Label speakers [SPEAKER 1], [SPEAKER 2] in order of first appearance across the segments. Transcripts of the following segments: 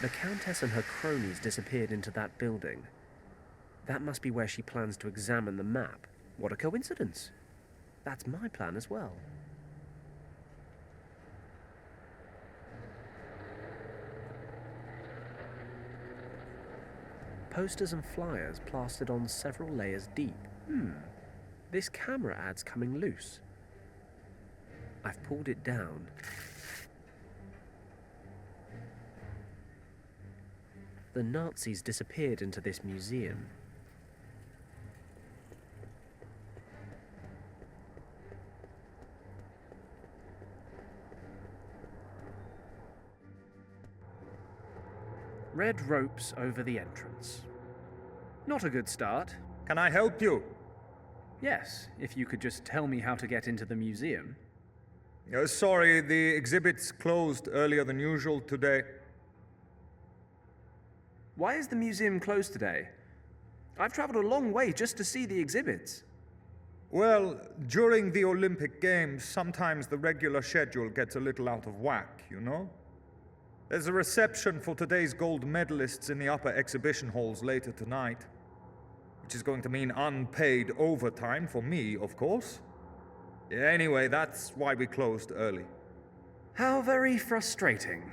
[SPEAKER 1] The Countess and her cronies disappeared into that building. That must be where she plans to examine the map. What a coincidence. That's my plan as well. Posters and flyers plastered on several layers deep. This camera ad's coming loose. I've pulled it down. The Nazis disappeared into this museum. Red ropes over the entrance. Not a good start.
[SPEAKER 2] Can I help you?
[SPEAKER 1] Yes, if you could just tell me how to get into the museum.
[SPEAKER 2] Sorry, the exhibit's closed earlier than usual today.
[SPEAKER 1] Why is the museum closed today? I've traveled a long way just to see the exhibits.
[SPEAKER 2] Well, during the Olympic Games, sometimes the regular schedule gets a little out of whack, you know? There's a reception for today's gold medalists in the upper exhibition halls later tonight, which is going to mean unpaid overtime for me, of course. Yeah, anyway, that's why we closed early.
[SPEAKER 1] How very frustrating.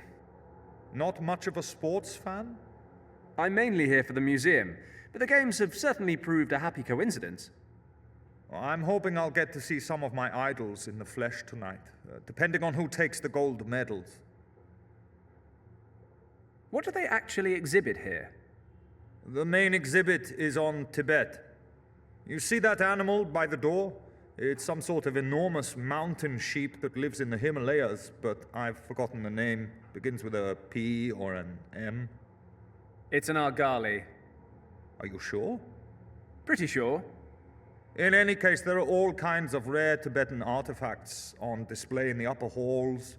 [SPEAKER 2] Not much of a sports fan?
[SPEAKER 1] I'm mainly here for the museum, but the games have certainly proved a happy coincidence.
[SPEAKER 2] Well, I'm hoping I'll get to see some of my idols in the flesh tonight, depending on who takes the gold medals.
[SPEAKER 1] What do they actually exhibit here?
[SPEAKER 2] The main exhibit is on Tibet. You see that animal by the door? It's some sort of enormous mountain sheep that lives in the Himalayas, but I've forgotten the name. Begins with a P or an M.
[SPEAKER 1] It's an argali.
[SPEAKER 2] Are you sure?
[SPEAKER 1] Pretty sure.
[SPEAKER 2] In any case, there are all kinds of rare Tibetan artifacts on display in the upper halls.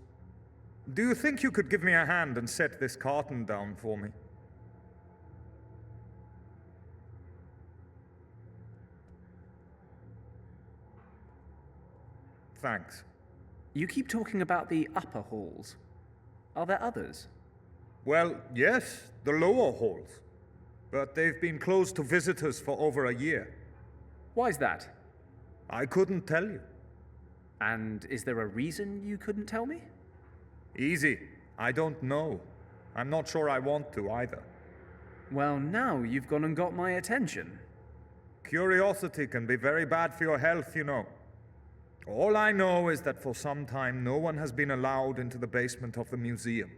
[SPEAKER 2] Do you think you could give me a hand and set this carton down for me? Thanks.
[SPEAKER 1] You keep talking about the upper halls. Are there others?
[SPEAKER 2] Well, yes, the lower halls. But they've been closed to visitors for over a year.
[SPEAKER 1] Why's that?
[SPEAKER 2] I couldn't tell you.
[SPEAKER 1] And is there a reason you couldn't tell me?
[SPEAKER 2] Easy. I don't know. I'm not sure I want to either.
[SPEAKER 1] Well, now you've gone and got my attention.
[SPEAKER 2] Curiosity can be very bad for your health, you know. All I know is that for some time no one has been allowed into the basement of the museum,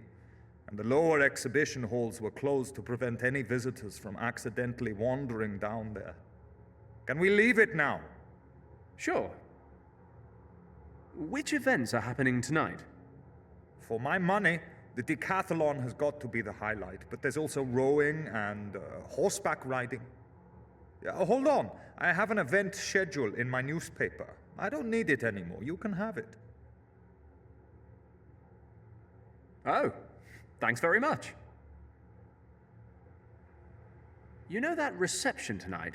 [SPEAKER 2] and the lower exhibition halls were closed to prevent any visitors from accidentally wandering down there. Can we leave it now?
[SPEAKER 1] Sure. Which events are happening tonight?
[SPEAKER 2] For my money, the decathlon has got to be the highlight, but there's also rowing and horseback riding. Yeah, hold on, I have an event schedule in my newspaper. I don't need it anymore, you can have it.
[SPEAKER 1] Oh, thanks very much. You know that reception tonight?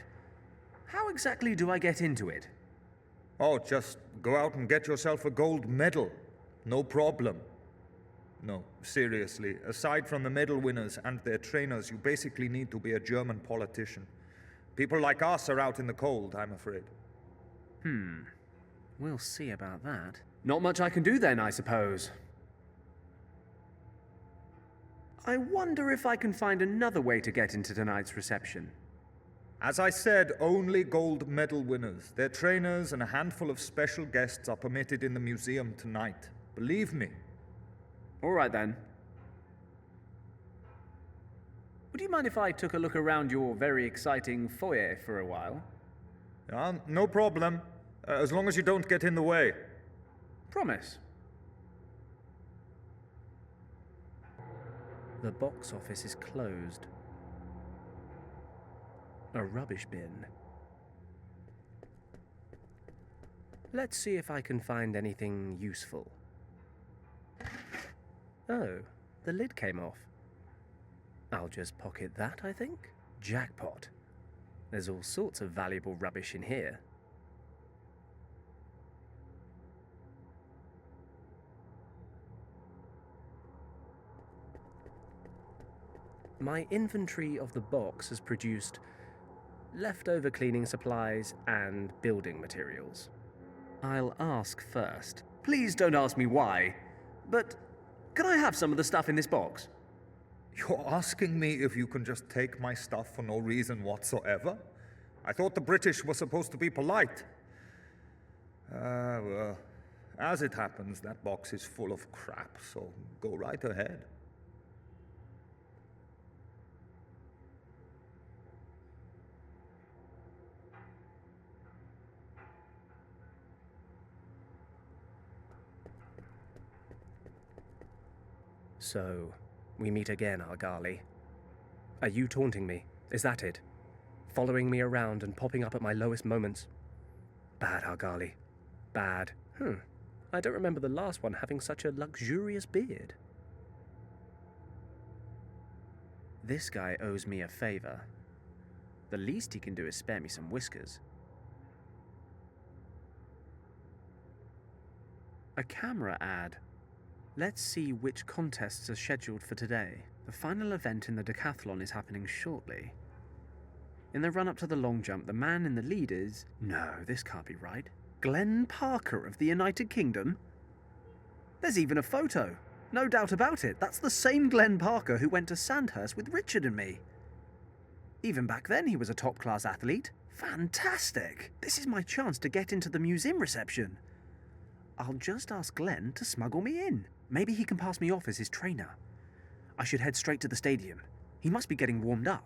[SPEAKER 1] How exactly do I get into it?
[SPEAKER 2] Oh, just go out and get yourself a gold medal. No problem. No, seriously, aside from the medal winners and their trainers, you basically need to be a German politician. People like us are out in the cold, I'm afraid.
[SPEAKER 1] We'll see about that. Not much I can do then, I suppose. I wonder if I can find another way to get into tonight's reception.
[SPEAKER 2] As I said, only gold medal winners, their trainers, and a handful of special guests are permitted in the museum tonight. Believe me.
[SPEAKER 1] All right then. Would you mind if I took a look around your very exciting foyer for a while?
[SPEAKER 2] No problem, as long as you don't get in the way.
[SPEAKER 1] Promise. The box office is closed. A rubbish bin. Let's see if I can find anything useful. Oh, the lid came off. I'll just pocket that, I think. Jackpot. There's all sorts of valuable rubbish in here. My inventory of the box has produced leftover cleaning supplies and building materials. I'll ask first. Please don't ask me why, but can I have some of the stuff in this box?
[SPEAKER 2] You're asking me if you can just take my stuff for no reason whatsoever? I thought the British were supposed to be polite. Well, as it happens, that box is full of crap, so go right ahead.
[SPEAKER 1] So, we meet again, Argali. Are you taunting me? Is that it? Following me around and popping up at my lowest moments? Bad, Argali. Bad. I don't remember the last one having such a luxurious beard. This guy owes me a favor. The least he can do is spare me some whiskers. A camera ad. Let's see which contests are scheduled for today. The final event in the decathlon is happening shortly. In the run-up to the long jump, the man in the lead is... No, this can't be right. Glenn Parker of the United Kingdom? There's even a photo. No doubt about it. That's the same Glenn Parker who went to Sandhurst with Richard and me. Even back then, he was a top-class athlete. Fantastic! This is my chance to get into the museum reception. I'll just ask Glenn to smuggle me in. Maybe he can pass me off as his trainer. I should head straight to the stadium. He must be getting warmed up.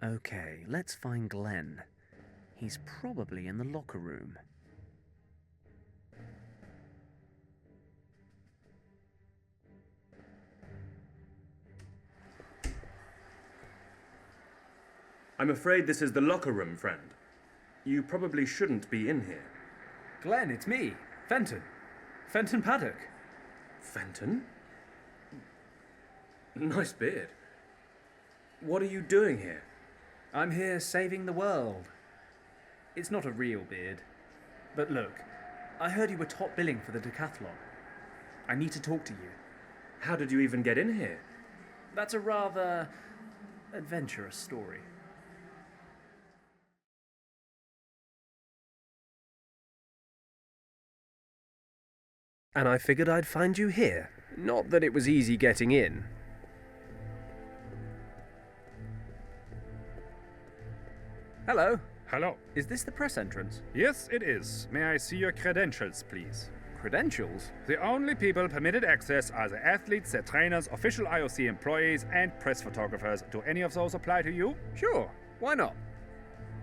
[SPEAKER 1] Okay, let's find Glenn. He's probably in the locker room.
[SPEAKER 3] I'm afraid this is the locker room, friend. You probably shouldn't be in here.
[SPEAKER 1] Glenn, it's me, Fenton. Fenton Paddock.
[SPEAKER 3] Fenton? Nice beard. What are you doing here?
[SPEAKER 1] I'm here saving the world. It's not a real beard. But look, I heard you were top billing for the decathlon. I need to talk to you.
[SPEAKER 3] How did you even get in here?
[SPEAKER 1] That's a rather adventurous story. And I figured I'd find you here. Not that it was easy getting in. Hello.
[SPEAKER 4] Hello.
[SPEAKER 1] Is this the press entrance?
[SPEAKER 4] Yes, it is. May I see your credentials, please?
[SPEAKER 1] Credentials?
[SPEAKER 4] The only people permitted access are the athletes, their trainers, official IOC employees, and press photographers. Do any of those apply to you?
[SPEAKER 1] Sure. Why not?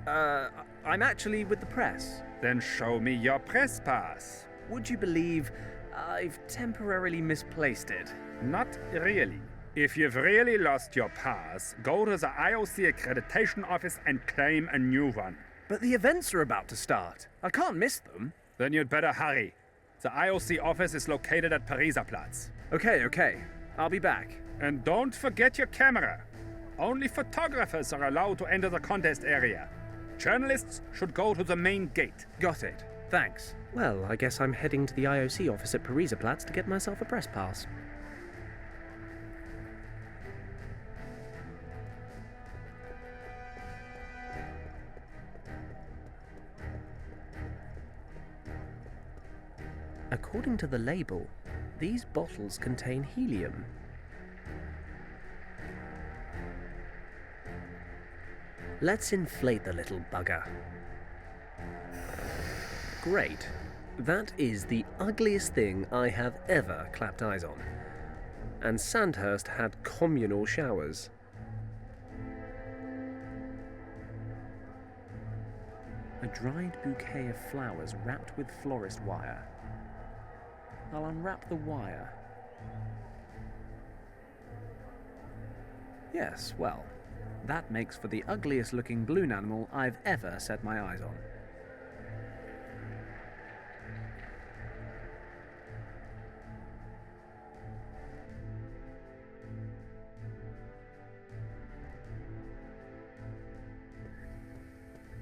[SPEAKER 1] I'm actually with the press.
[SPEAKER 4] Then show me your press pass.
[SPEAKER 1] Would you believe I've temporarily misplaced it?
[SPEAKER 4] Not really. If you've really lost your pass, go to the IOC accreditation office and claim a new one.
[SPEAKER 1] But the events are about to start. I can't miss them.
[SPEAKER 4] Then you'd better hurry. The IOC office is located at Pariser Platz.
[SPEAKER 1] Okay. I'll be back.
[SPEAKER 4] And don't forget your camera. Only photographers are allowed to enter the contest area. Journalists should go to the main gate.
[SPEAKER 1] Got it. Thanks. Well, I guess I'm heading to the IOC office at Pariser Platz to get myself a press pass. According to the label, these bottles contain helium. Let's inflate the little bugger. Great. That is the ugliest thing I have ever clapped eyes on. And Sandhurst had communal showers. A dried bouquet of flowers wrapped with florist wire. I'll unwrap the wire. Yes, well, that makes for the ugliest looking balloon animal I've ever set my eyes on.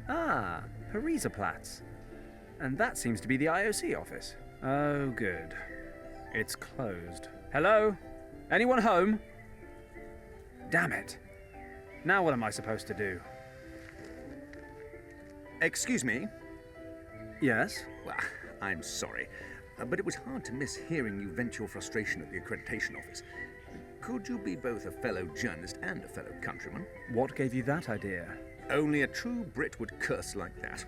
[SPEAKER 1] Ah, Pariserplatz. And that seems to be the IOC office. Oh, good. It's closed. Hello? Anyone home? Damn it. Now what am I supposed to do?
[SPEAKER 5] Excuse me?
[SPEAKER 1] Yes?
[SPEAKER 5] Well, I'm sorry, but it was hard to miss hearing you vent your frustration at the accreditation office. Could you be both a fellow journalist and a fellow countryman?
[SPEAKER 1] What gave you that idea?
[SPEAKER 5] Only a true Brit would curse like that.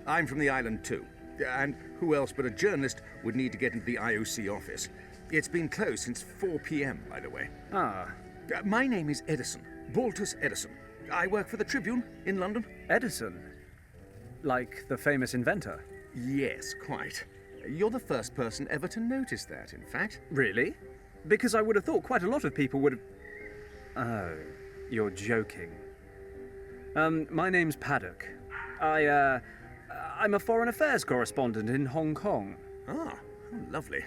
[SPEAKER 5] I'm from the island too, and who else but a journalist would need to get into the IOC office? It's been closed since 4 p.m., by the way.
[SPEAKER 1] Ah,
[SPEAKER 5] My name is Edison, Baltus Edison. I work for the Tribune in London.
[SPEAKER 1] Edison. Like the famous inventor.
[SPEAKER 5] Yes, quite. You're the first person ever to notice that, in fact.
[SPEAKER 1] Really? Because I would have thought quite a lot of people would have... Oh, you're joking. My name's Paddock. I'm a foreign affairs correspondent in Hong Kong.
[SPEAKER 5] Ah, how lovely.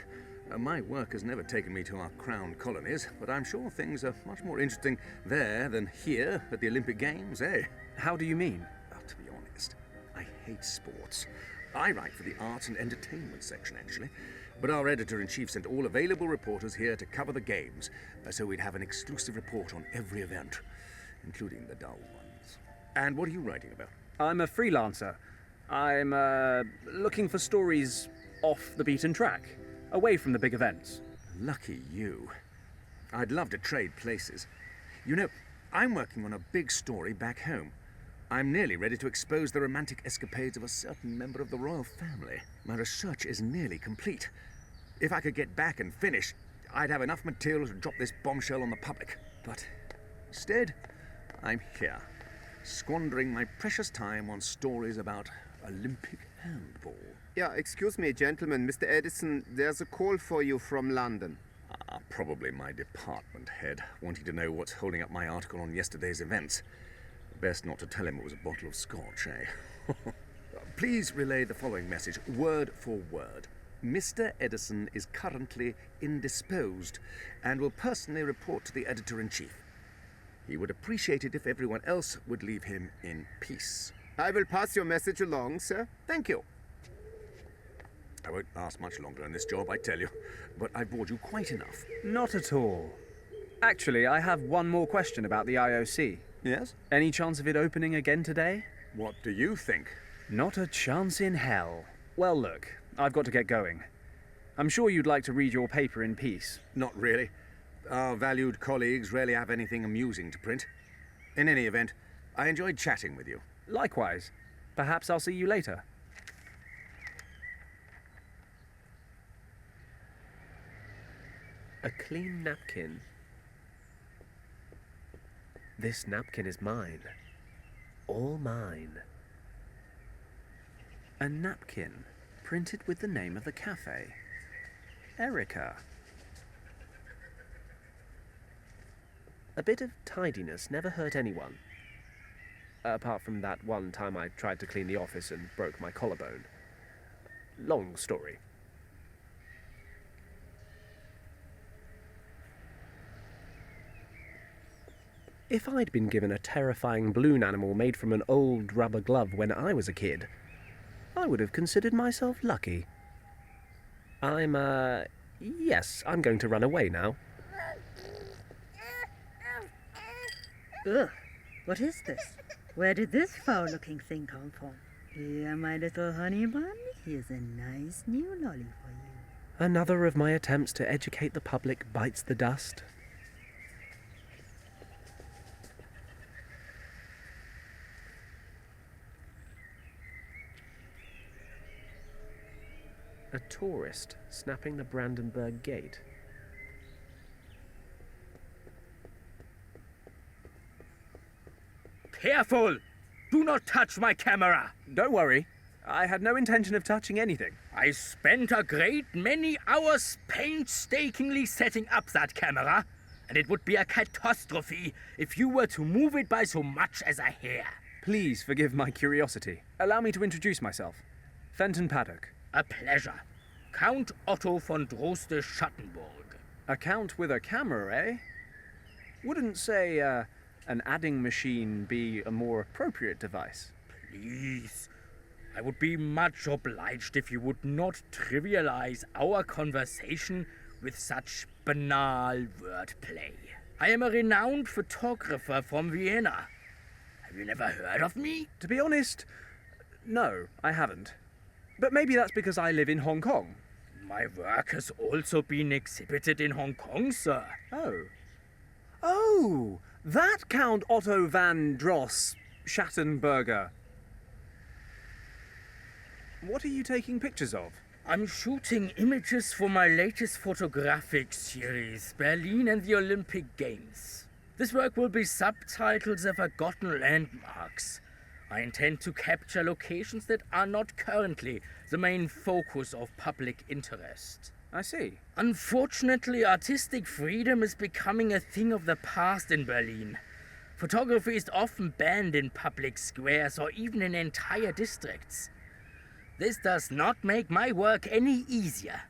[SPEAKER 5] My work has never taken me to our crown colonies, but I'm sure things are much more interesting there than here at the Olympic Games, eh?
[SPEAKER 1] How do you mean?
[SPEAKER 5] Well, to be honest, I hate sports. I write for the arts and entertainment section, actually. But our editor-in-chief sent all available reporters here to cover the games, so we'd have an exclusive report on every event, including the dull ones. And what are you writing about?
[SPEAKER 1] I'm a freelancer. I'm looking for stories off the beaten track, away from the big events.
[SPEAKER 5] Lucky you. I'd love to trade places. You know, I'm working on a big story back home. I'm nearly ready to expose the romantic escapades of a certain member of the royal family. My research is nearly complete. If I could get back and finish, I'd have enough material to drop this bombshell on the public. But instead, I'm here, squandering my precious time on stories about Olympic handball.
[SPEAKER 6] Yeah, excuse me, gentlemen. Mr. Edison, there's a call for you from London.
[SPEAKER 5] Probably my department head, wanting to know what's holding up my article on yesterday's events. Best not to tell him it was a bottle of scotch, eh? Please relay the following message, word for word. Mr. Edison is currently indisposed and will personally report to the editor-in-chief. He would appreciate it if everyone else would leave him in peace.
[SPEAKER 6] I will pass your message along, sir.
[SPEAKER 5] Thank you. I won't last much longer in this job, I tell you, but I've bored you quite enough.
[SPEAKER 1] Not at all. Actually, I have one more question about the IOC.
[SPEAKER 5] Yes?
[SPEAKER 1] Any chance of it opening again today?
[SPEAKER 5] What do you think?
[SPEAKER 1] Not a chance in hell. Well, look, I've got to get going. I'm sure you'd like to read your paper in peace.
[SPEAKER 5] Not really. Our valued colleagues rarely have anything amusing to print. In any event, I enjoyed chatting with you.
[SPEAKER 1] Likewise. Perhaps I'll see you later.
[SPEAKER 7] A clean napkin. This napkin is mine. All mine.
[SPEAKER 1] A napkin printed with the name of the cafe. Erica.
[SPEAKER 7] A bit of tidiness never hurt anyone. Apart from that one time I tried to clean the office and broke my collarbone. Long story. If I'd been given a terrifying balloon animal made from an old rubber glove when I was a kid, I would have considered myself lucky. Yes, I'm going to run away now.
[SPEAKER 8] Ugh, what is this? Where did this foul-looking thing come from? Here, my little honey bun, here's a nice new lolly for you.
[SPEAKER 7] Another of my attempts to educate the public bites the dust. A tourist snapping the Brandenburg Gate.
[SPEAKER 4] Careful! Do not touch my camera!
[SPEAKER 1] Don't worry. I had no intention of touching anything.
[SPEAKER 4] I spent a great many hours painstakingly setting up that camera, and it would be a catastrophe if you were to move it by so much as a hair.
[SPEAKER 1] Please forgive my curiosity. Allow me to introduce myself. Fenton Paddock.
[SPEAKER 4] A pleasure. Count Otto von Droste-Schattenburg.
[SPEAKER 1] A count with a camera, eh? Wouldn't, say, an adding machine be a more appropriate device?
[SPEAKER 4] Please. I would be much obliged if you would not trivialize our conversation with such banal wordplay. I am a renowned photographer from Vienna. Have you never heard of me?
[SPEAKER 1] To be honest, no, I haven't. But maybe that's because I live in Hong Kong.
[SPEAKER 4] My work has also been exhibited in Hong Kong, sir.
[SPEAKER 1] Oh. Oh! That Count Otto van Dross Schattenberger. What are you taking pictures of?
[SPEAKER 4] I'm shooting images for my latest photographic series, Berlin and the Olympic Games. This work will be subtitled The Forgotten Landmarks. I intend to capture locations that are not currently the main focus of public interest.
[SPEAKER 1] I see.
[SPEAKER 4] Unfortunately, artistic freedom is becoming a thing of the past in Berlin. Photography is often banned in public squares or even in entire districts. This does not make my work any easier.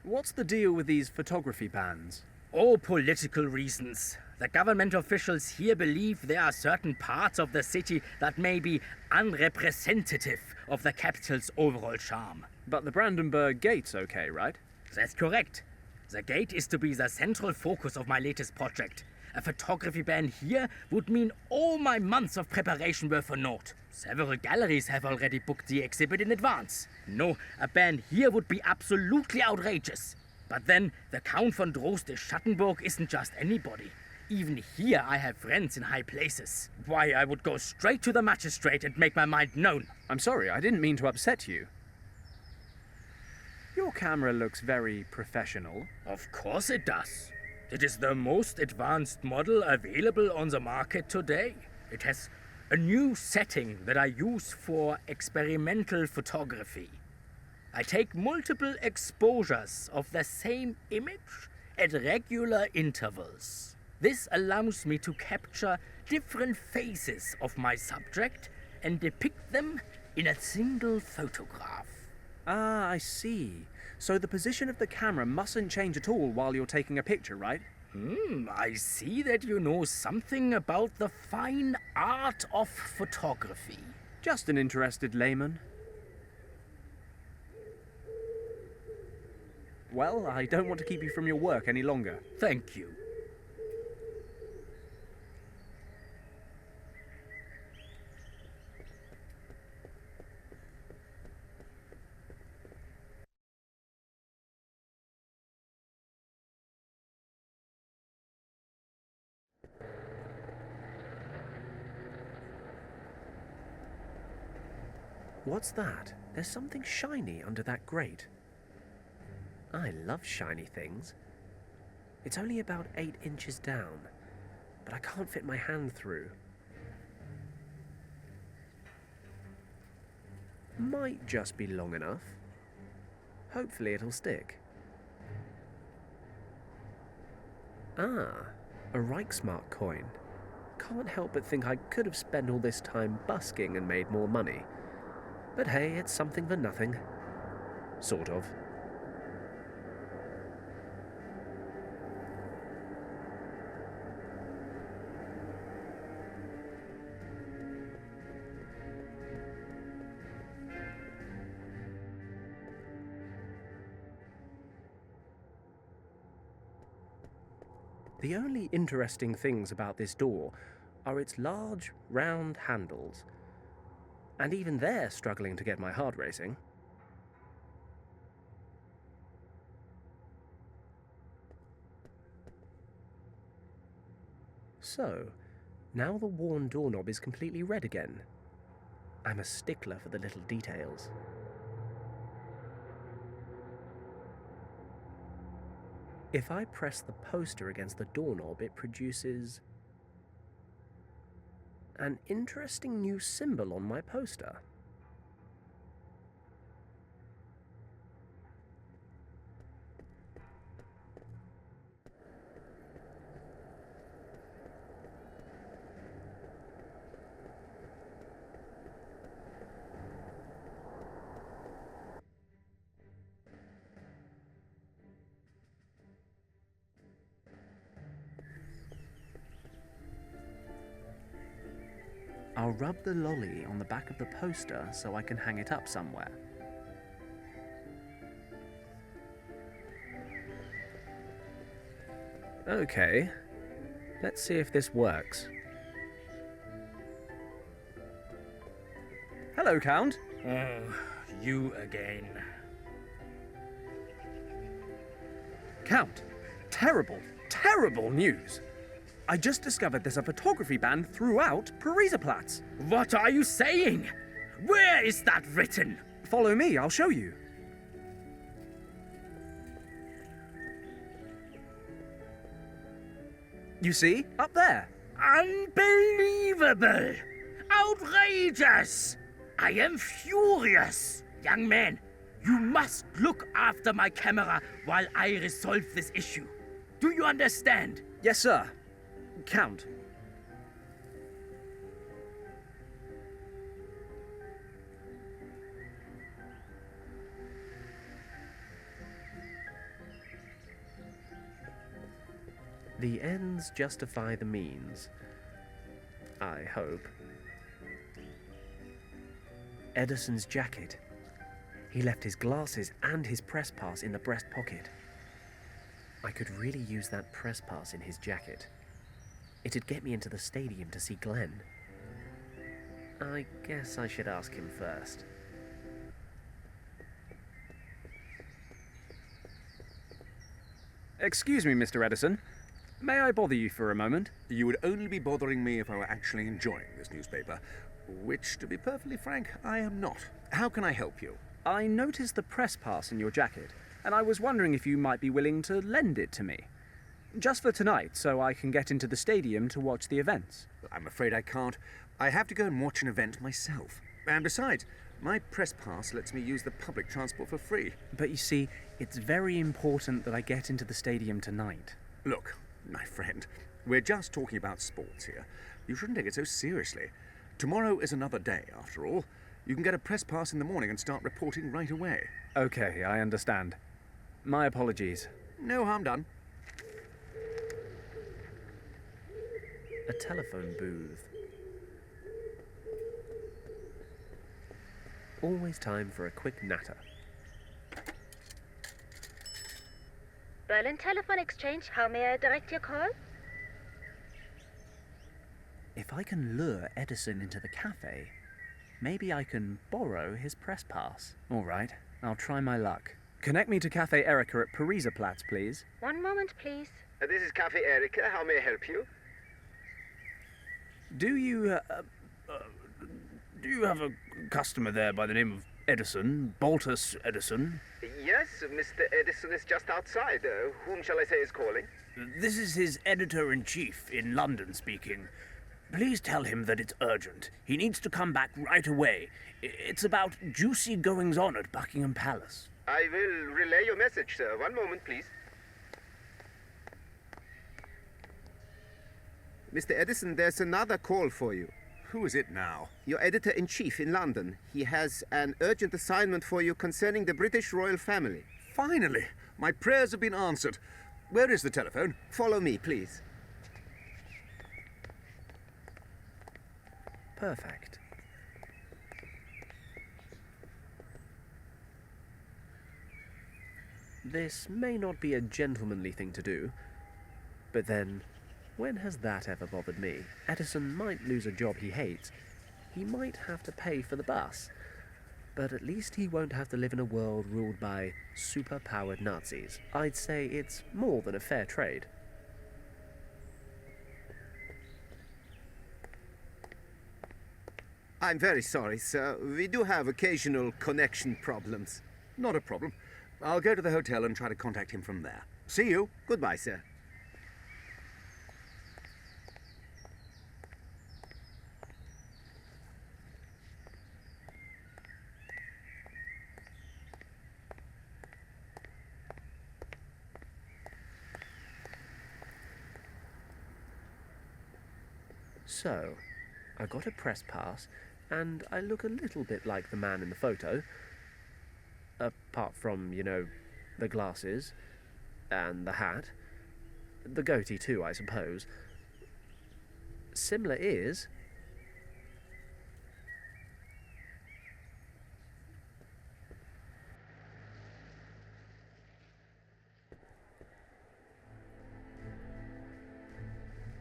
[SPEAKER 1] What's the deal with these photography bans?
[SPEAKER 4] All political reasons. The government officials here believe there are certain parts of the city that may be unrepresentative of the capital's overall charm.
[SPEAKER 1] But the Brandenburg Gate's okay, right?
[SPEAKER 4] That's correct. The gate is to be the central focus of my latest project. A photography ban here would mean all my months of preparation were for naught. Several galleries have already booked the exhibit in advance. No, a ban here would be absolutely outrageous. But then, the Count von Droste Schattenburg isn't just anybody. Even here I have friends in high places. Why, I would go straight to the magistrate and make my mind known.
[SPEAKER 1] I'm sorry, I didn't mean to upset you. Your camera looks very professional.
[SPEAKER 4] Of course it does. It is the most advanced model available on the market today. It has a new setting that I use for experimental photography. I take multiple exposures of the same image at regular intervals. This allows me to capture different phases of my subject and depict them in a single photograph.
[SPEAKER 1] Ah, I see. So the position of the camera mustn't change at all while you're taking a picture, right?
[SPEAKER 4] I see that you know something about the fine art of photography.
[SPEAKER 1] Just an interested layman. Well, I don't want to keep you from your work any longer.
[SPEAKER 4] Thank you.
[SPEAKER 7] What's that? There's something shiny under that grate. I love shiny things. It's only about 8 inches down, but I can't fit my hand through. Might just be long enough. Hopefully it'll stick. Ah, a Reichsmark coin. Can't help but think I could have spent all this time busking and made more money. But hey, it's something for nothing. Sort of. The only interesting things about this door are its large, round handles. And even they're struggling to get my heart racing. So, now the worn doorknob is completely red again. I'm a stickler for the little details. If I press the poster against the doorknob, it produces an interesting new symbol on my poster. I'll
[SPEAKER 1] rub the lolly on the back of the poster so I can hang it up somewhere.
[SPEAKER 7] Okay, let's see if this works.
[SPEAKER 1] Hello, Count.
[SPEAKER 4] Oh, you again.
[SPEAKER 1] Count, terrible, terrible news. I just discovered there's a photography ban throughout Parisaplatz.
[SPEAKER 4] What are you saying? Where is that written?
[SPEAKER 1] Follow me, I'll show you. You see? Up there.
[SPEAKER 4] Unbelievable! Outrageous! I am furious! Young man, you must look after my camera while I resolve this issue. Do you understand?
[SPEAKER 1] Yes, sir. Count.
[SPEAKER 7] The ends justify the means. I hope. Edison's jacket. He left his glasses and his press pass in the breast pocket. I could really use that press pass in his jacket. It'd get me into the stadium to see Glenn. I guess I should ask him first.
[SPEAKER 1] Excuse me, Mr. Edison. May I bother you for a moment?
[SPEAKER 5] You would only be bothering me if I were actually enjoying this newspaper, which, to be perfectly frank, I am not. How can I help you?
[SPEAKER 1] I noticed the press pass in your jacket, and I was wondering if you might be willing to lend it to me. Just for tonight, so I can get into the stadium to watch the events.
[SPEAKER 5] I'm afraid I can't. I have to go and watch an event myself. And besides, my press pass lets me use the public transport for free.
[SPEAKER 1] But you see, it's very important that I get into the stadium tonight.
[SPEAKER 5] Look, my friend, we're just talking about sports here. You shouldn't take it so seriously. Tomorrow is another day, after all. You can get a press pass in the morning and start reporting right away.
[SPEAKER 1] Okay, I understand. My apologies.
[SPEAKER 5] No harm done.
[SPEAKER 7] A telephone booth. Always time for a quick natter.
[SPEAKER 9] Berlin Telephone Exchange, how may I direct your call?
[SPEAKER 1] If I can lure Edison into the cafe, maybe I can borrow his press pass. All right, I'll try my luck. Connect me to Cafe Erica at Parisaplatz, please.
[SPEAKER 9] One moment, please.
[SPEAKER 6] This is Cafe Erica. How may I help you?
[SPEAKER 1] Do you have a customer there by the name of Edison, Baltus Edison?
[SPEAKER 6] Yes, Mr. Edison is just outside. Whom shall I say is calling?
[SPEAKER 4] This is his editor-in-chief in London speaking. Please tell him that it's urgent. He needs to come back right away. It's about juicy goings-on at Buckingham Palace.
[SPEAKER 6] I will relay your message, sir. One moment, please. Mr. Edison, there's another call for you.
[SPEAKER 5] Who is it now?
[SPEAKER 6] Your editor-in-chief in London. He has an urgent assignment for you concerning the British royal family.
[SPEAKER 5] Finally! My prayers have been answered. Where is the telephone?
[SPEAKER 6] Follow me, please.
[SPEAKER 7] Perfect. This may not be a gentlemanly thing to do, but then, when has that ever bothered me? Edison might lose a job he hates. He might have to pay for the bus. But at least he won't have to live in a world ruled by super-powered Nazis. I'd say it's more than a fair trade.
[SPEAKER 6] I'm very sorry, sir. We do have occasional connection problems.
[SPEAKER 5] Not a problem. I'll go to the hotel and try to contact him from there. See you.
[SPEAKER 6] Goodbye, sir.
[SPEAKER 7] So, I got a press pass, and I look a little bit like the man in the photo. Apart from, you know, the glasses, and the hat. The goatee too, I suppose. Similar is...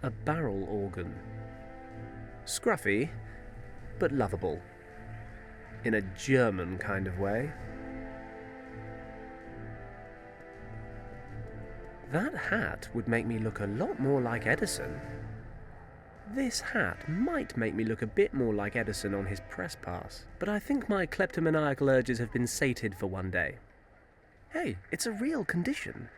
[SPEAKER 7] a barrel organ. Scruffy, but lovable. In a German kind of way. That hat would make me look a lot more like Edison. This hat might make me look a bit more like Edison on his press pass, but I think my kleptomaniacal urges have been sated for one day. Hey, it's a real condition.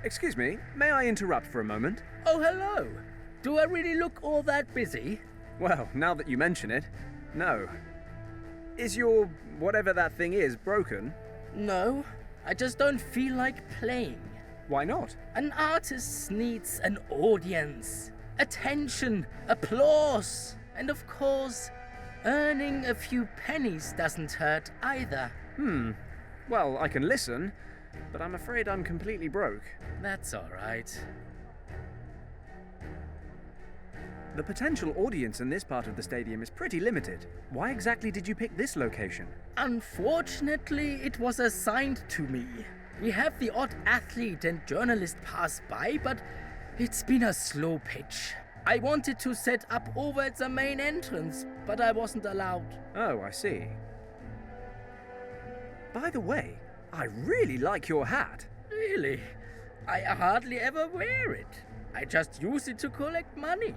[SPEAKER 7] Excuse me, may I interrupt for a moment?
[SPEAKER 4] Oh, hello. Do I really look all that busy?
[SPEAKER 1] Well, now that you mention it, no. Is your whatever that thing is broken?
[SPEAKER 4] No, I just don't feel like playing.
[SPEAKER 1] Why not?
[SPEAKER 4] An artist needs an audience, attention, applause, and of course, earning a few pennies doesn't hurt either.
[SPEAKER 1] Well, I can listen, but I'm afraid I'm completely broke.
[SPEAKER 4] That's all right.
[SPEAKER 1] The potential audience in this part of the stadium is pretty limited. Why exactly did you pick this location?
[SPEAKER 4] Unfortunately, it was assigned to me. We have the odd athlete and journalist pass by, but it's been a slow pitch. I wanted to set up over at the main entrance, but I wasn't allowed.
[SPEAKER 1] Oh, I see. By the way, I really like your hat.
[SPEAKER 4] Really? I hardly ever wear it. I just use it to collect money.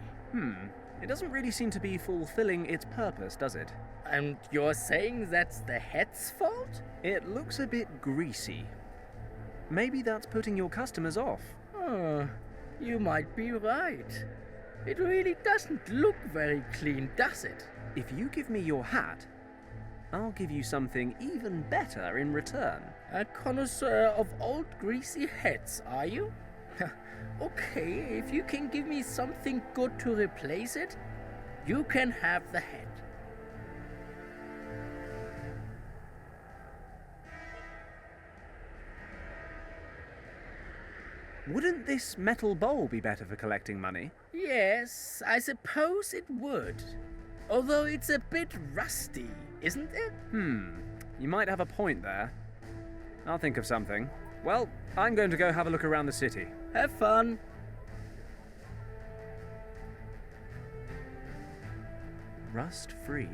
[SPEAKER 1] It doesn't really seem to be fulfilling its purpose, does it?
[SPEAKER 4] And you're saying that's the hat's fault?
[SPEAKER 1] It looks a bit greasy. Maybe that's putting your customers off.
[SPEAKER 4] You might be right. It really doesn't look very clean, does it?
[SPEAKER 1] If you give me your hat, I'll give you something even better in return.
[SPEAKER 4] A connoisseur of old greasy hats, are you? Okay, if you can give me something good to replace it, you can have the hat.
[SPEAKER 1] Wouldn't this metal bowl be better for collecting money?
[SPEAKER 4] Yes, I suppose it would. Although it's a bit rusty, isn't it?
[SPEAKER 1] You might have a point there. I'll think of something. Well, I'm going to go have a look around the city.
[SPEAKER 4] Have fun.
[SPEAKER 1] Rust-free.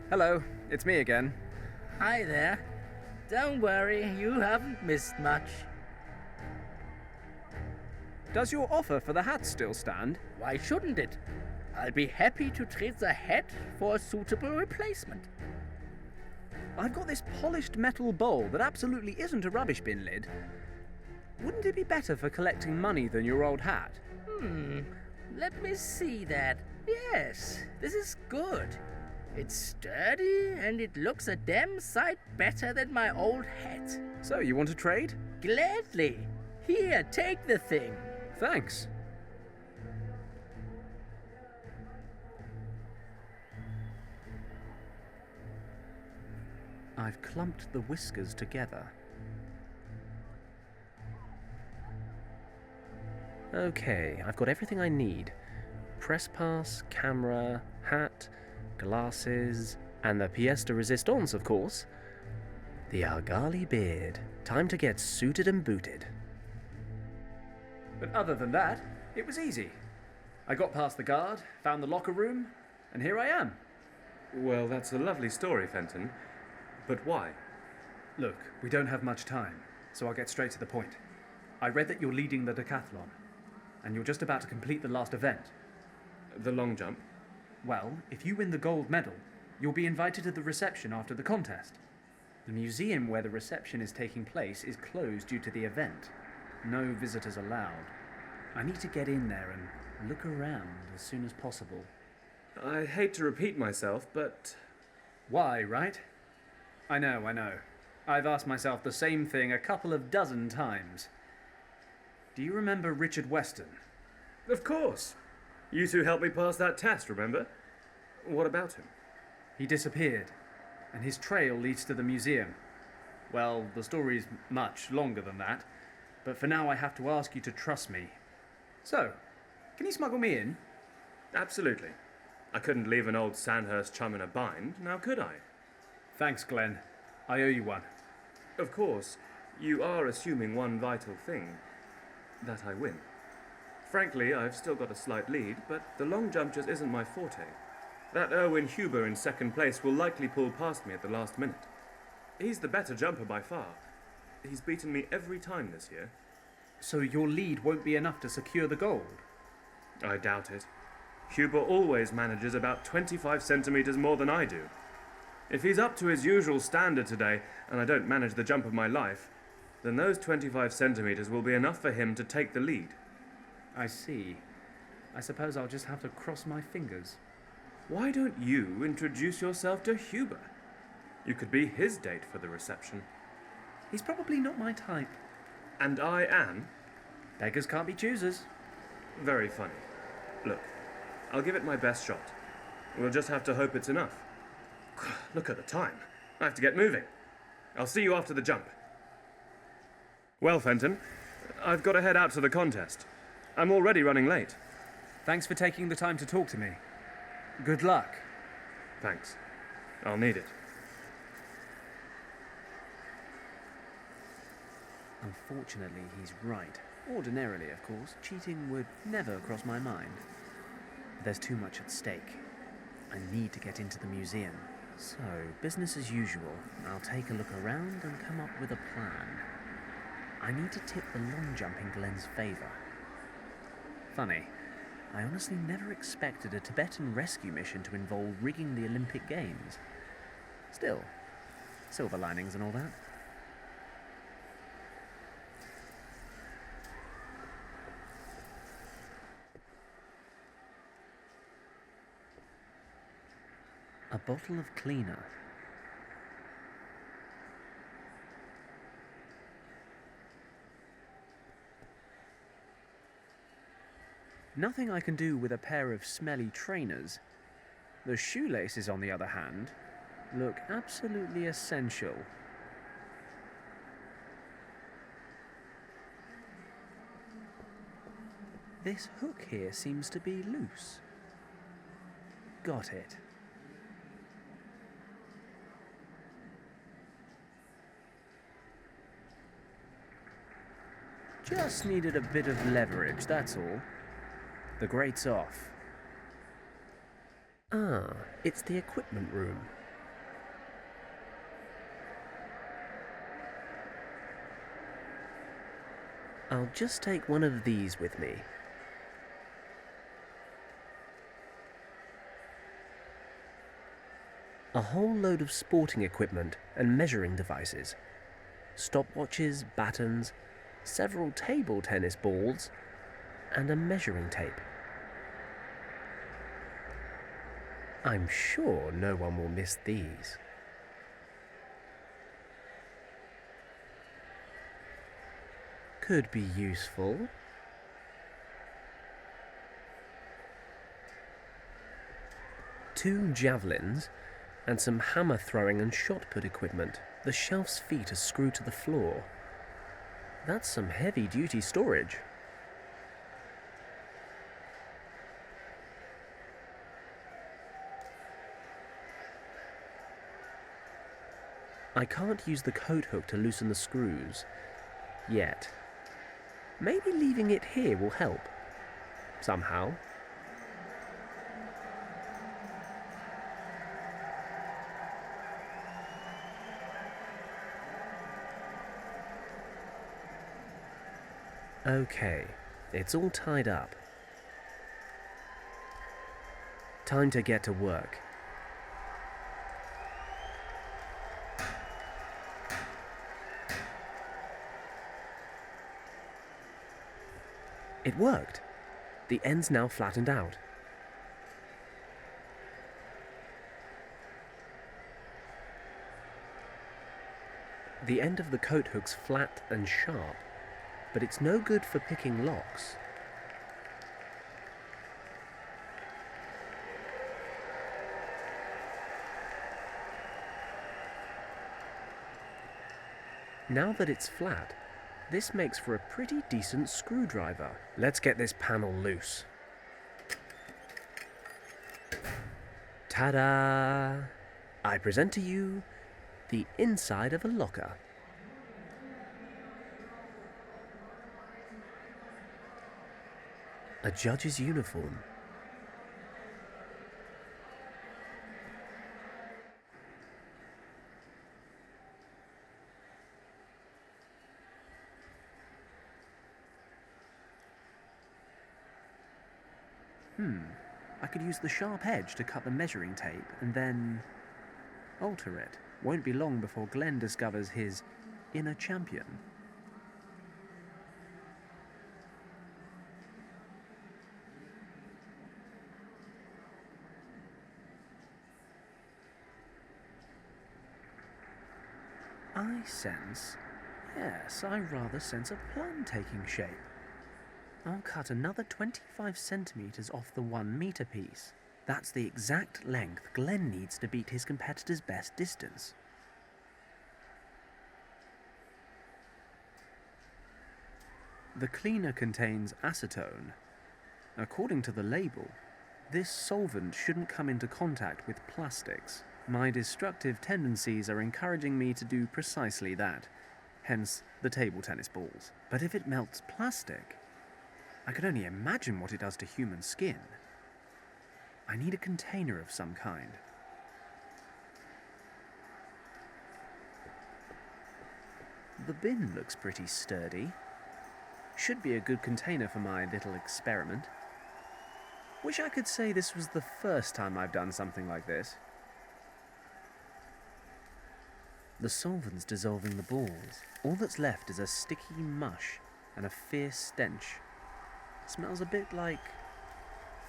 [SPEAKER 1] Hello, it's me again.
[SPEAKER 4] Hi there. Don't worry, you haven't missed much.
[SPEAKER 1] Does your offer for the hat still stand?
[SPEAKER 4] Why shouldn't it? I'll be happy to trade the hat for a suitable replacement.
[SPEAKER 1] I've got this polished metal bowl that absolutely isn't a rubbish bin lid. Wouldn't it be better for collecting money than your old hat?
[SPEAKER 4] Let me see that. Yes, this is good. It's sturdy and it looks a damn sight better than my old hat.
[SPEAKER 1] So, you want to trade?
[SPEAKER 4] Gladly. Here, take the thing.
[SPEAKER 1] Thanks. I've clumped the whiskers together. Okay, I've got everything I need. Press pass, camera, hat, glasses, and the pièce de résistance, of course. The Argali beard. Time to get suited and booted. But other than that, it was easy. I got past the guard, found the locker room, and here I am.
[SPEAKER 3] Well, that's a lovely story, Fenton. But why?
[SPEAKER 1] Look, we don't have much time, so I'll get straight to the point. I read that you're leading the decathlon, and you're just about to complete the last event.
[SPEAKER 3] The long jump?
[SPEAKER 1] Well, if you win the gold medal, you'll be invited to the reception after the contest. The museum where the reception is taking place is closed due to the event. No visitors allowed. I need to get in there and look around as soon as possible.
[SPEAKER 3] I hate to repeat myself, but...
[SPEAKER 1] Why, right? I know. I've asked myself the same thing a couple of dozen times. Do you remember Richard Weston?
[SPEAKER 3] Of course. You two helped me pass that test, remember? What about him?
[SPEAKER 1] He disappeared, and his trail leads to the museum. Well, the story's much longer than that, but for now I have to ask you to trust me. So, can you smuggle me in?
[SPEAKER 3] Absolutely. I couldn't leave an old Sandhurst chum in a bind, now could I?
[SPEAKER 1] Thanks, Glenn. I owe you one.
[SPEAKER 3] Of course. You are assuming one vital thing. that I win. Frankly, I've still got a slight lead, but the long jump just isn't my forte. That Erwin Huber in second place will likely pull past me at the last minute. He's the better jumper by far. He's beaten me every time this year.
[SPEAKER 1] So your lead won't be enough to secure the gold?
[SPEAKER 3] I doubt it. Huber always manages about 25 centimetres more than I do. If he's up to his usual standard today, and I don't manage the jump of my life, then those 25 centimetres will be enough for him to take the lead.
[SPEAKER 1] I see. I suppose I'll just have to cross my fingers.
[SPEAKER 3] Why don't you introduce yourself to Huber? You could be his date for the reception.
[SPEAKER 1] He's probably not my type.
[SPEAKER 3] And I am?
[SPEAKER 1] Beggars can't be choosers.
[SPEAKER 3] Very funny. Look, I'll give it my best shot. We'll just have to hope it's enough. Look at the time. I have to get moving. I'll see you after the jump. Well, Fenton, I've got to head out to the contest. I'm already running late.
[SPEAKER 1] Thanks for taking the time to talk to me. Good luck.
[SPEAKER 3] Thanks. I'll need it.
[SPEAKER 1] Unfortunately, he's right. Ordinarily, of course, cheating would never cross my mind. There's too much at stake. I need to get into the museum. So, business as usual. I'll take a look around and come up with a plan. I need to tip the long jump in Glenn's favour. Funny, I honestly never expected a Tibetan rescue mission to involve rigging the Olympic Games. Still, silver linings and all that. A bottle of cleaner. Nothing I can do with a pair of smelly trainers. The shoelaces, on the other hand, look absolutely essential. This hook here seems to be loose. Got it. Just needed a bit of leverage, that's all. The grate's off. Ah, it's the equipment room. I'll just take one of these with me. A whole load of sporting equipment and measuring devices. Stopwatches, batons, several table tennis balls, and a measuring tape. I'm sure no one will miss these. Could be useful. Two javelins and some hammer throwing and shot put equipment. The shelf's feet are screwed to the floor. That's some heavy-duty storage. I can't use the coat hook to loosen the screws. Yet. Maybe leaving it here will help. Somehow. Okay, it's all tied up. Time to get to work. It worked. The end's now flattened out. The end of the coat hook's flat and sharp, but it's no good for picking locks. Now that it's flat, this makes for a pretty decent screwdriver. Let's get this panel loose. Ta-da! I present to you the inside of a locker.
[SPEAKER 7] A judge's uniform. I could use the sharp edge to cut the measuring tape and then alter it. Won't be long before Glenn discovers his inner champion. I sense, yes, I rather sense a plan taking shape. I'll cut another 25 centimeters off the 1 meter piece. That's the exact length Glenn needs to beat his competitor's best distance. The cleaner contains acetone. According to the label, this solvent shouldn't come into contact with plastics. My destructive tendencies are encouraging me to do precisely that, hence the table tennis balls. But if it melts plastic, I can only imagine what it does to human skin. I need a container of some kind. The bin looks pretty sturdy. Should be a good container for my little experiment. Wish I could say this was the first time I've done something like this. The solvent's dissolving the balls. All that's left is a sticky mush and a fierce stench. Smells a bit like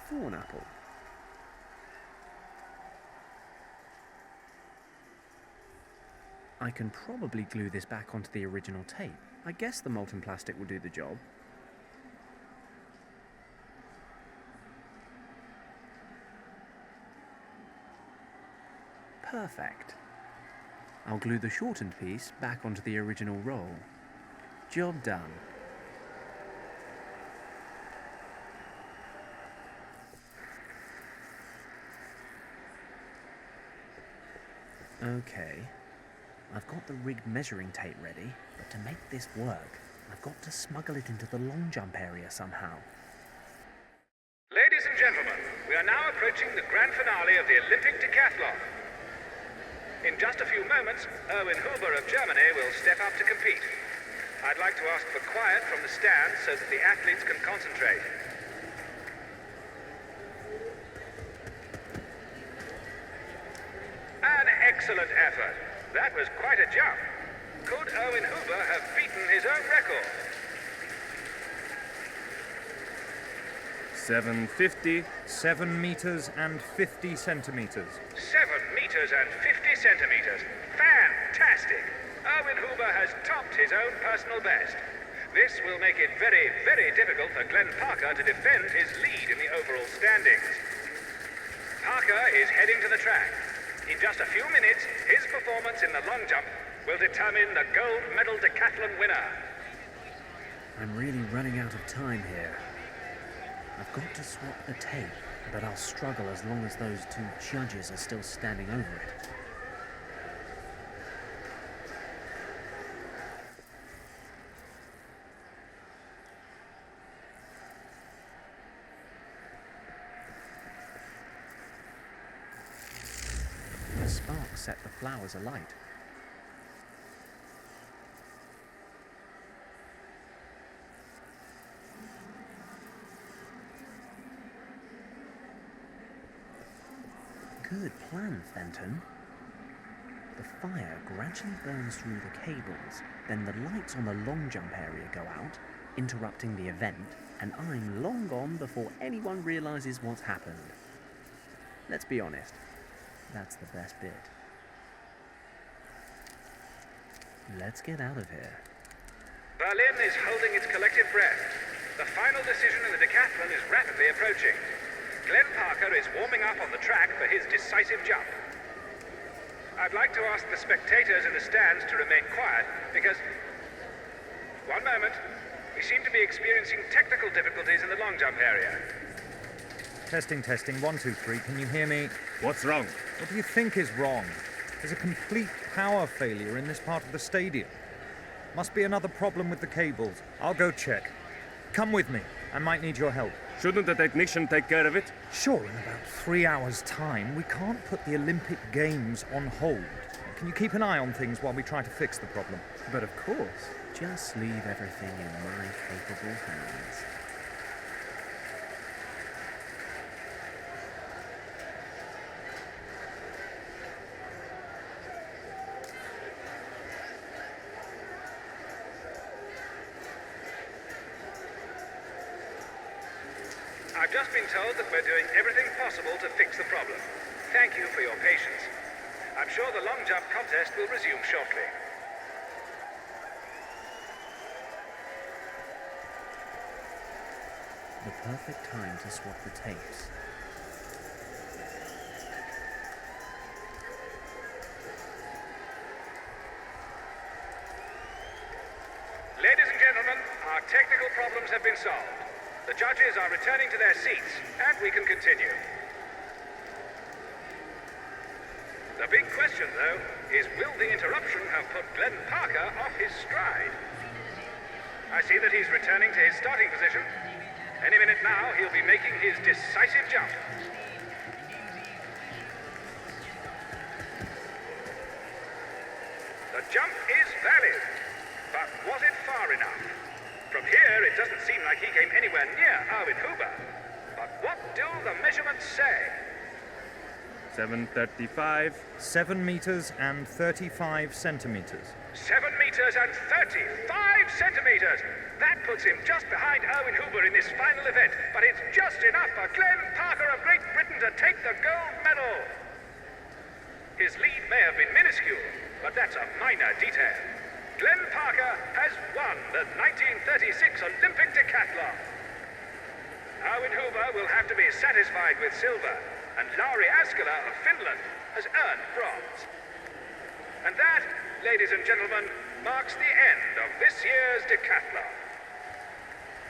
[SPEAKER 7] thorn apple. I can probably glue this back onto the original tape. I guess the molten plastic will do the job. Perfect. I'll glue the shortened piece back onto the original roll. Job done. Okay, I've got the rigged measuring tape ready, but to make this work, I've got to smuggle it into the long jump area somehow.
[SPEAKER 10] Ladies and gentlemen, we are now approaching the grand finale of the Olympic decathlon. In just a few moments, Erwin Huber of Germany will step up to compete. I'd like to ask for quiet from the stands so that the athletes can concentrate. An excellent effort. That was quite a jump. Could Erwin Huber have beaten his own record?
[SPEAKER 3] 750.
[SPEAKER 2] 7 meters and 50 centimeters.
[SPEAKER 10] 7 meters and 50 centimeters. Fantastic! Erwin Huber has topped his own personal best. This will make it very, very difficult for Glenn Parker to defend his lead in the overall standings. Parker is heading to the track. In just a few minutes, his performance in the long jump will determine the gold medal decathlon winner.
[SPEAKER 7] I'm really running out of time here. I've got to swap the tape, but I'll struggle as long as those two judges are still standing over it. The spark set the flowers alight. Good plan, Fenton. The fire gradually burns through the cables, then the lights on the long jump area go out, interrupting the event, and I'm long gone before anyone realizes what's happened. Let's be honest, that's the best bit. Let's get out of here.
[SPEAKER 10] Berlin is holding its collective breath. The final decision in the decathlon is rapidly approaching. Glenn Parker is warming up on the track for his decisive jump. I'd like to ask the spectators in the stands to remain quiet because... One moment. We seem to be experiencing technical difficulties in the long jump area.
[SPEAKER 2] Testing, 1, 2, 3. Can you hear me?
[SPEAKER 3] What's wrong?
[SPEAKER 2] What do you think is wrong? There's a complete power failure in this part of the stadium. Must be another problem with the cables. I'll go check. Come with me. I might need your help.
[SPEAKER 3] Shouldn't the technician take care of it?
[SPEAKER 2] Sure, in about 3 hours' time, we can't put the Olympic Games on hold. Can you keep an eye on things while we try to fix the problem?
[SPEAKER 1] But of course, just leave everything in my capable hands.
[SPEAKER 10] I've just been told that we're doing everything possible to fix the problem. Thank you for your patience. I'm sure the long jump contest will resume shortly.
[SPEAKER 1] The perfect time to swap the tapes.
[SPEAKER 10] Ladies and gentlemen, our technical problems have been solved. The judges are returning to their seats, and we can continue. The big question, though, is will the interruption have put Glenn Parker off his stride? I see that he's returning to his starting position. Any minute now, he'll be making his decisive jump. The jump is valid, but was it far enough? From here, it doesn't seem like he came anywhere near Erwin Huber. But what do the measurements say?
[SPEAKER 3] 7:35.
[SPEAKER 2] 7 meters and 35 centimeters.
[SPEAKER 10] 7 meters and 35 centimeters. That puts him just behind Erwin Huber in this final event, but it's just enough for Glenn Parker of Great Britain to take the gold medal. His lead may have been minuscule, but that's a minor detail. Glenn Parker has won the 1936 Olympic decathlon. Erwin Huber will have to be satisfied with silver, and Lauri Askela of Finland has earned bronze. And that, ladies and gentlemen, marks the end of this year's decathlon.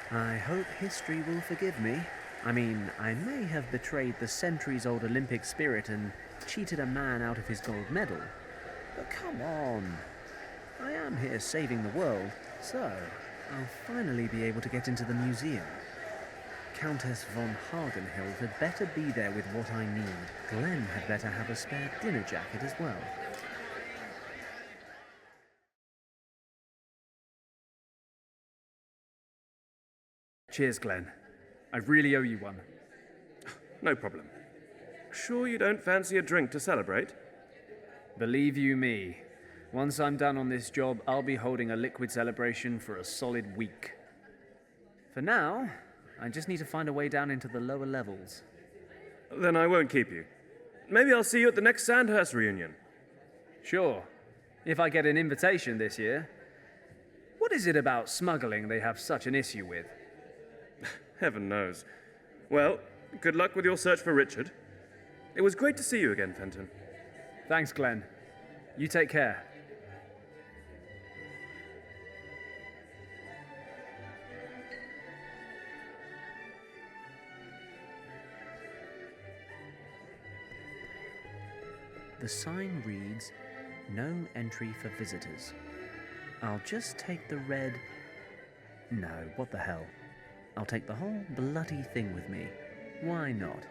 [SPEAKER 1] I hope history will forgive me. I mean, I may have betrayed the centuries-old Olympic spirit and cheated a man out of his gold medal. But come on. I am here saving the world, so I'll finally be able to get into the museum. Countess von Hagenhild had better be there with what I need. Glenn had better have a spare dinner jacket as well. Cheers, Glenn. I really owe you one.
[SPEAKER 3] No problem. Sure you don't fancy a drink to celebrate?
[SPEAKER 1] Believe you me, once I'm done on this job, I'll be holding a liquid celebration for a solid week. For now, I just need to find a way down into the lower levels.
[SPEAKER 3] Then I won't keep you. Maybe I'll see you at the next Sandhurst reunion.
[SPEAKER 1] Sure, if I get an invitation this year. What is it about smuggling they have such an issue with?
[SPEAKER 3] Heaven knows. Well, good luck with your search for Richard. It was great to see you again, Fenton.
[SPEAKER 1] Thanks, Glenn. You take care. The sign reads, "No entry for visitors." I'll just take the red... No, what the hell. I'll take the whole bloody thing with me. Why not?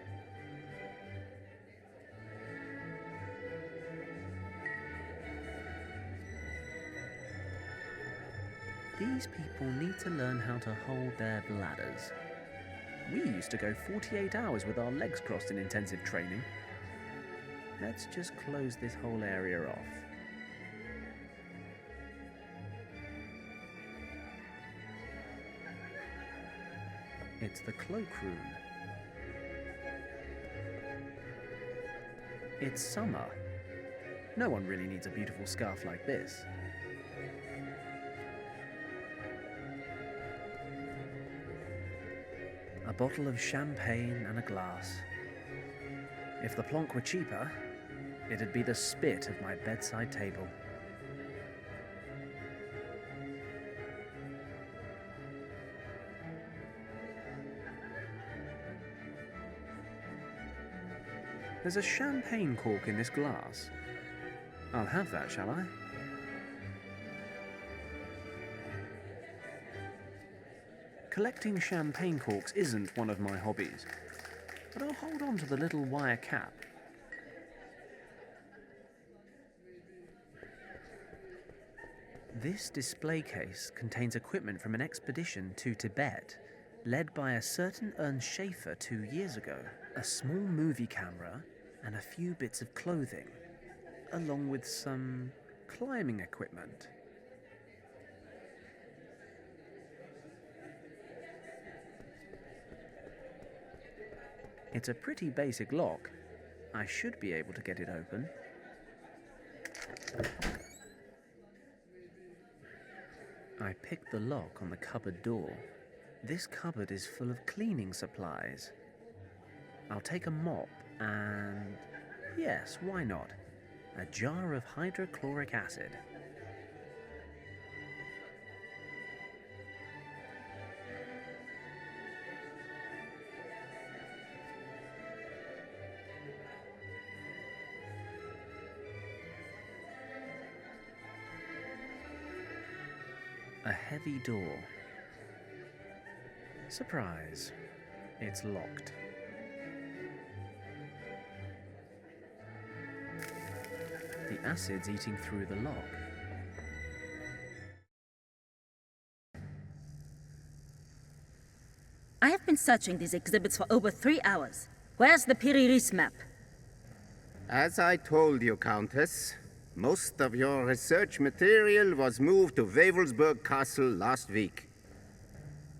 [SPEAKER 1] These people need to learn how to hold their bladders. We used to go 48 hours with our legs crossed in intensive training. Let's just close this whole area off. It's the cloakroom. It's summer. No one really needs a beautiful scarf like this. A bottle of champagne and a glass. If the plonk were cheaper, it'd be the spit of my bedside table. There's a champagne cork in this glass. I'll have that, shall I? Collecting champagne corks isn't one of my hobbies, but I'll hold on to the little wire cap. This display case contains equipment from an expedition to Tibet, led by a certain Ernst Schaefer 2 years ago. A small movie camera and a few bits of clothing, along with some climbing equipment. It's a pretty basic lock. I should be able to get it open. I picked the lock on the cupboard door. This cupboard is full of cleaning supplies. I'll take a mop and, yes, why not, a jar of hydrochloric acid. A heavy door. Surprise, it's locked. The acid's eating through the lock.
[SPEAKER 8] I have been searching these exhibits for over 3 hours. Where's the Piri-Reis map?
[SPEAKER 6] As I told you, Countess, most of your research material was moved to Wewelsburg Castle last week.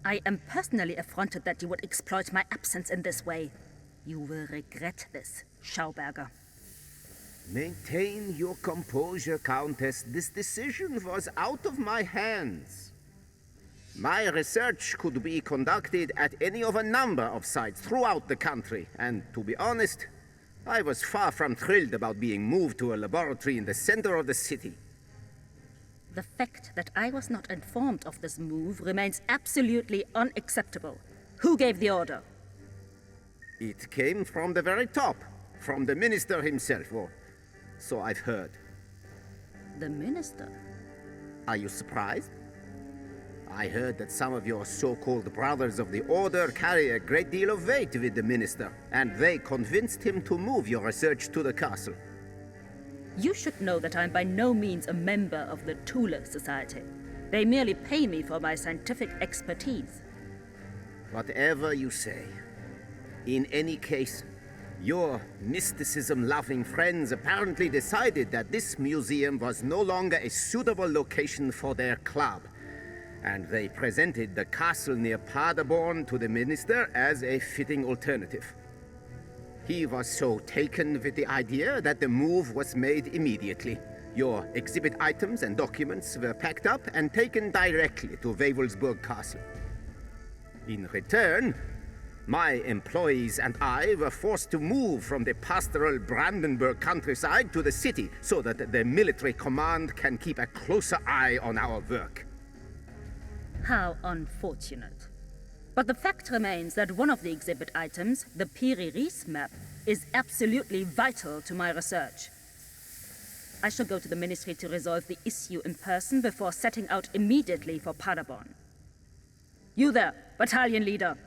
[SPEAKER 8] I am personally affronted that you would exploit my absence in this way. You will regret this, Schauberger.
[SPEAKER 6] Maintain your composure, Countess. This decision was out of my hands. My research could be conducted at any of a number of sites throughout the country, and to be honest, I was far from thrilled about being moved to a laboratory in the center of the city.
[SPEAKER 8] The fact that I was not informed of this move remains absolutely unacceptable. Who gave the order?
[SPEAKER 6] It came from the very top, from the minister himself, or so I've heard.
[SPEAKER 8] The minister?
[SPEAKER 6] Are you surprised? I heard that some of your so-called brothers of the order carry a great deal of weight with the minister, and they convinced him to move your research to the castle.
[SPEAKER 8] You should know that I'm by no means a member of the Thule Society. They merely pay me for my scientific expertise.
[SPEAKER 6] Whatever you say. In any case, your mysticism-loving friends apparently decided that this museum was no longer a suitable location for their club, and they presented the castle near Paderborn to the minister as a fitting alternative. He was so taken with the idea that the move was made immediately. Your exhibit items and documents were packed up and taken directly to Wewelsburg Castle. In return, my employees and I were forced to move from the pastoral Brandenburg countryside to the city so that the military command can keep a closer eye on our work.
[SPEAKER 8] How unfortunate. But the fact remains that one of the exhibit items, the Piri-Reis map, is absolutely vital to my research. I shall go to the ministry to resolve the issue in person before setting out immediately for Paderborn. You there, battalion leader.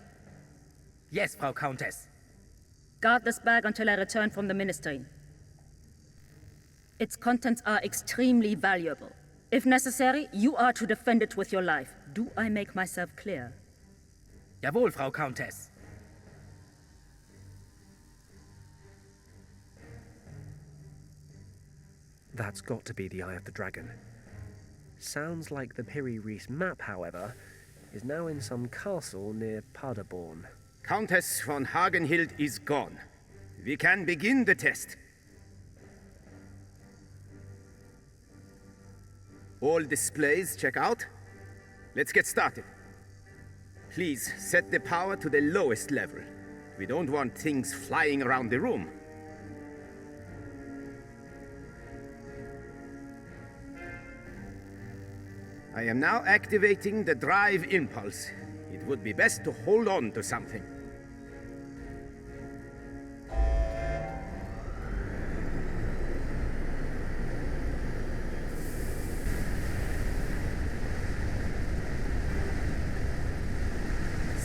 [SPEAKER 4] Yes, Frau Countess.
[SPEAKER 8] Guard this bag until I return from the ministry. Its contents are extremely valuable. If necessary, you are to defend it with your life. Do I make myself clear?
[SPEAKER 4] Jawohl, Frau Countess.
[SPEAKER 7] That's got to be the Eye of the Dragon. Sounds like the Piri-Reis map, however, is now in some castle near Paderborn.
[SPEAKER 6] Countess von Hagenhild is gone. We can begin the test. All displays check out. Let's get started. Please set the power to the lowest level. We don't want things flying around the room. I am now activating the drive impulse. It would be best to hold on to something.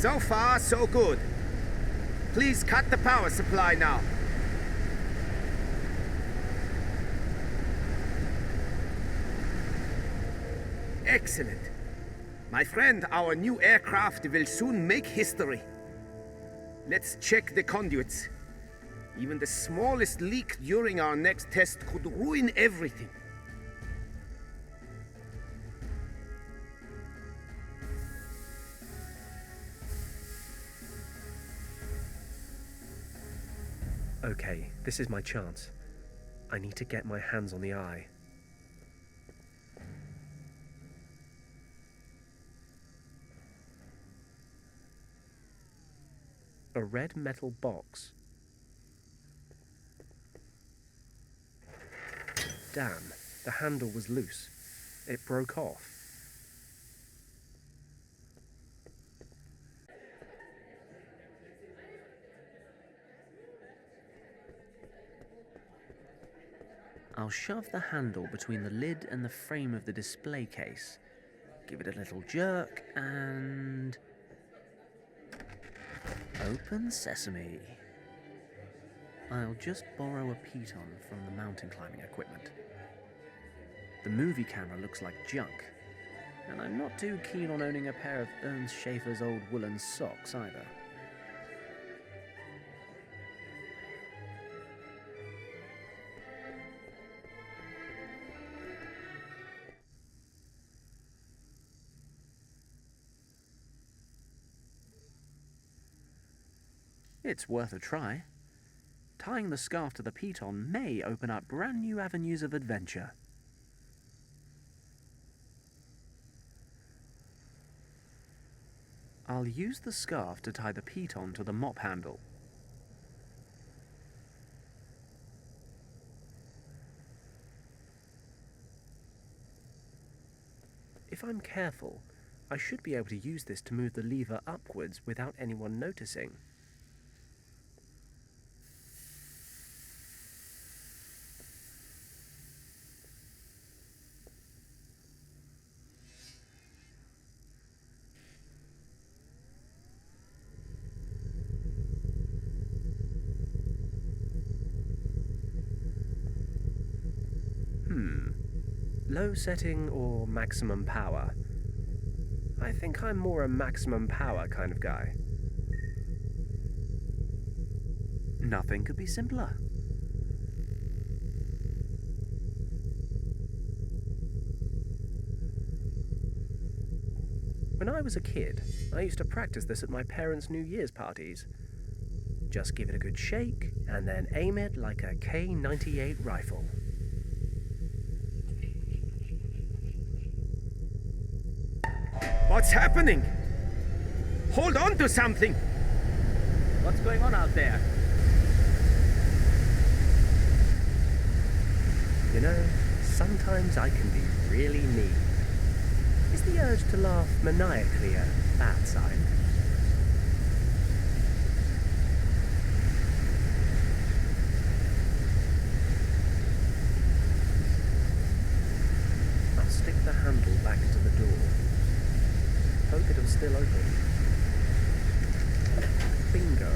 [SPEAKER 6] So far, so good. Please cut the power supply now. Excellent. My friend, our new aircraft will soon make history. Let's check the conduits. Even the smallest leak during our next test could ruin everything.
[SPEAKER 7] Okay, this is my chance. I need to get my hands on the eye. A red metal box. Damn, the handle was loose. It broke off.
[SPEAKER 1] I'll shove the handle between the lid and the frame of the display case, give it a little jerk, and... open sesame. I'll just borrow a piton from the mountain climbing equipment. The movie camera looks like junk, and I'm not too keen on owning a pair of Ernst Schaefer's old woolen socks either. It's worth a try. Tying the scarf to the piton may open up brand new avenues of adventure. I'll use the scarf to tie the piton to the mop handle. If I'm careful, I should be able to use this to move the lever upwards without anyone noticing. Low setting or maximum power? I think I'm more a maximum power kind of guy. Nothing could be simpler. When I was a kid, I used to practice this at my parents' New Year's parties. Just give it a good shake, and then aim it like a K-98 rifle.
[SPEAKER 6] What's happening? Hold on to something!
[SPEAKER 4] What's going on out there?
[SPEAKER 7] You know, sometimes I can be really mean. Is the urge to laugh maniacally a bad sign? I'll stick the handle back into the door. Hope it'll still open. Bingo.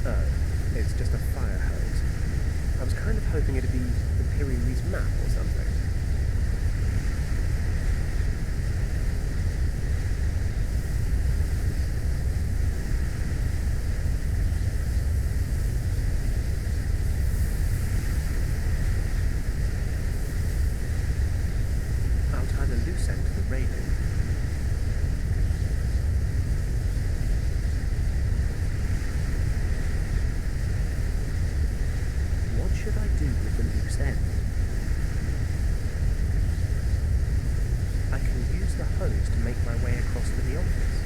[SPEAKER 7] Oh, it's just a fire hose. I was kind of hoping it'd be the Pyrenees map or something. I'll tie the loose end to the railing. What should I do with the loose end? I can use the hose to make my way across to the office.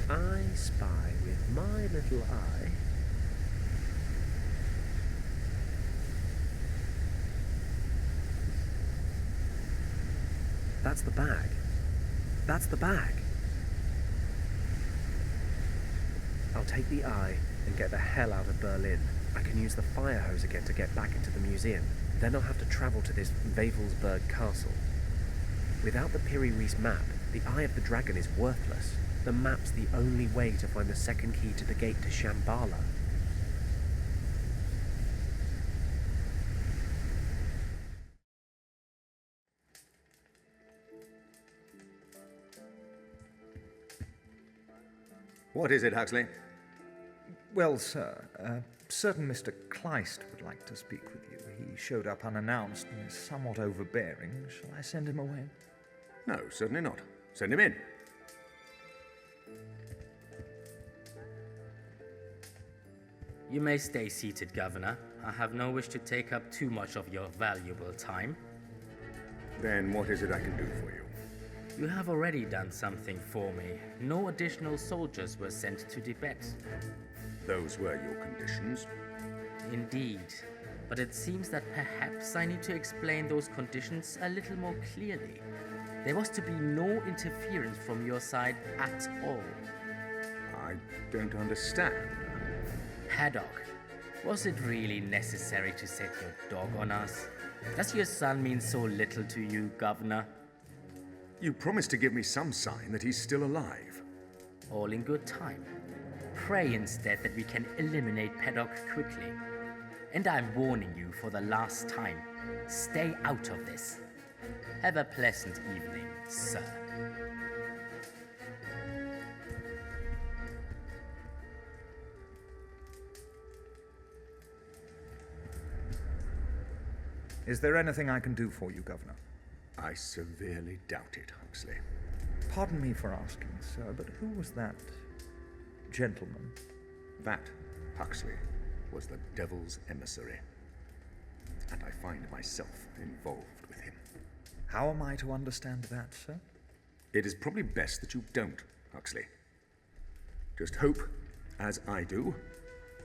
[SPEAKER 7] I spy with my little eye. That's the bag. That's the bag. I'll take the eye and get the hell out of Berlin. I can use the fire hose again to get back into the museum. Then I'll have to travel to this Wavelsberg castle. Without the Piri-Reis map, the Eye of the Dragon is worthless. The map's the only way to find the second key to the gate to Shambhala.
[SPEAKER 5] What is it, Huxley?
[SPEAKER 2] Well, sir, a certain Mr. Kleist would like to speak with you. He showed up unannounced and is somewhat overbearing. Shall I send him away?
[SPEAKER 5] No, certainly not. Send him in.
[SPEAKER 4] You may stay seated, Governor. I have no wish to take up too much of your valuable time.
[SPEAKER 5] Then what is it I can do for you?
[SPEAKER 4] You have already done something for me. No additional soldiers were sent to Tibet.
[SPEAKER 5] Those were your conditions.
[SPEAKER 4] Indeed. But it seems that perhaps I need to explain those conditions a little more clearly. There was to be no interference from your side at all.
[SPEAKER 5] I don't understand.
[SPEAKER 4] Haddock, was it really necessary to set your dog on us? Does your son mean so little to you, Governor?
[SPEAKER 5] You promised to give me some sign that he's still alive.
[SPEAKER 4] All in good time. Pray instead that we can eliminate Paddock quickly. And I'm warning you for the last time. Stay out of this. Have a pleasant evening, sir.
[SPEAKER 2] Is there anything I can do for you, Governor?
[SPEAKER 5] I severely doubt it, Huxley.
[SPEAKER 2] Pardon me for asking, sir, but who was that gentleman?
[SPEAKER 5] That, Huxley, was the devil's emissary. And I find myself involved with him.
[SPEAKER 2] How am I to understand that, sir?
[SPEAKER 5] It is probably best that you don't, Huxley. Just hope, as I do,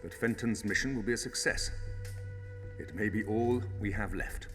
[SPEAKER 5] that Fenton's mission will be a success. It may be all we have left.